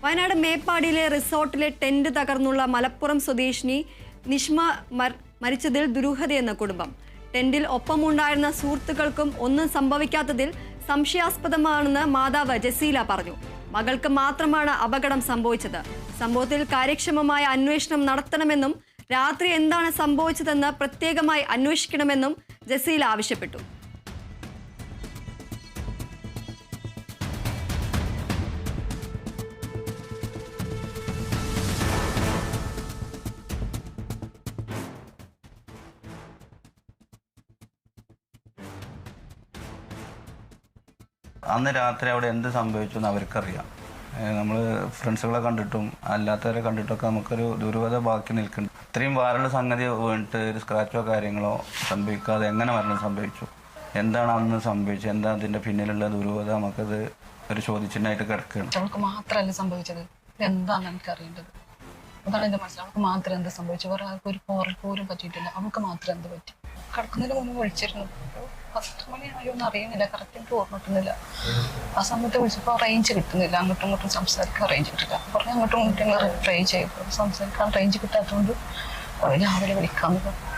Wayanad മേപ്പാടിയിലെ റിസോർട്ടിലെ tent തകർന്നുള്ള Malappuram സ്വദേശിനി നിഷ്മ മരിച്ചതിൽ ദുരൂഹതയെന്ന കുടുംബം. ടെന്റിൽ ഒപ്പമുണ്ടായിരുന്ന സുഹൃത്തുക്കൾക്കും ഒന്നും സംഭവിക്കാത്തതിൽ സംശയാസ്പദമാണെന്ന് മാതാവ് ജസീല പറഞ്ഞു. മകൾക്ക് മാത്രമാണ് അപകടം സംഭവിച്ചത്. സംഭവത്തിൽ കാര്യക്ഷമമായ അന്വേഷണം നടത്തണമെന്നും രാത്രി എന്താണ് സംഭവിച്ചതെന്ന് പ്രത്യേകമായി അന്വേഷിക്കണമെന്നും ജസീല ആവശ്യപ്പെട്ടു. അന്ന് രാത്രി അവിടെ എന്ത് സംഭവിച്ചു എന്ന് അവർക്കറിയാം. നമ്മൾ ഫ്രണ്ട്സുകളെ കണ്ടിട്ടും അല്ലാത്തവരെ കണ്ടിട്ടൊക്കെ നമുക്കൊരു ദുരൂഹത ബാക്കി നിൽക്കുന്നുണ്ട്. ഇത്രയും ഭാരമുള്ള സംഗതി വീണിട്ട് ഒരു സ്ക്രാച്ചോ കാര്യങ്ങളോ സംഭവിക്കാതെ എങ്ങനെ മരണം സംഭവിച്ചു, എന്താണ് അന്ന് സംഭവിച്ചത്, എന്താ അതിൻ്റെ പിന്നിലുള്ള ദുരൂഹത, നമുക്കത് ഒരു ചോദ്യചിഹ്നമായിട്ട് കിടക്കുകയാണ്. അവൾക്ക് മാത്രമല്ല സംഭവിച്ചത്, എന്താണെന്ന് എനിക്ക് അറിയേണ്ടത്. അതാണ് എൻ്റെ മനസ്സിൽ. അവൾക്ക് മാത്രം എന്താ സംഭവിച്ചത്, വേറെ ആർക്കും ഒരു പോറൽ പോലും പറ്റിയിട്ടില്ല. അവൾക്ക് മാത്രം എന്ത് പറ്റി. കിടക്കുന്നതിന് മുമ്പ് വിളിച്ചിരുന്നു. 10 മണിയായോ എന്ന് അറിയുന്നില്ല, കറക്റ്റ് എനിക്ക് ഓർമ്മ കിട്ടുന്നില്ല. ആ സമയത്ത് വിളിച്ചപ്പോൾ റേഞ്ച് കിട്ടുന്നില്ല, അങ്ങോട്ടും ഇങ്ങോട്ടും സംസാരിക്കാൻ റേഞ്ച് കിട്ടില്ല. കുറേ അങ്ങോട്ടും ഇങ്ങോട്ടും ട്രൈ ചെയ്തു, സംസാരിക്കാൻ റേഞ്ച് കിട്ടാത്തതുകൊണ്ട് രാവിലെ വിളിക്കാമെന്ന് പറഞ്ഞു.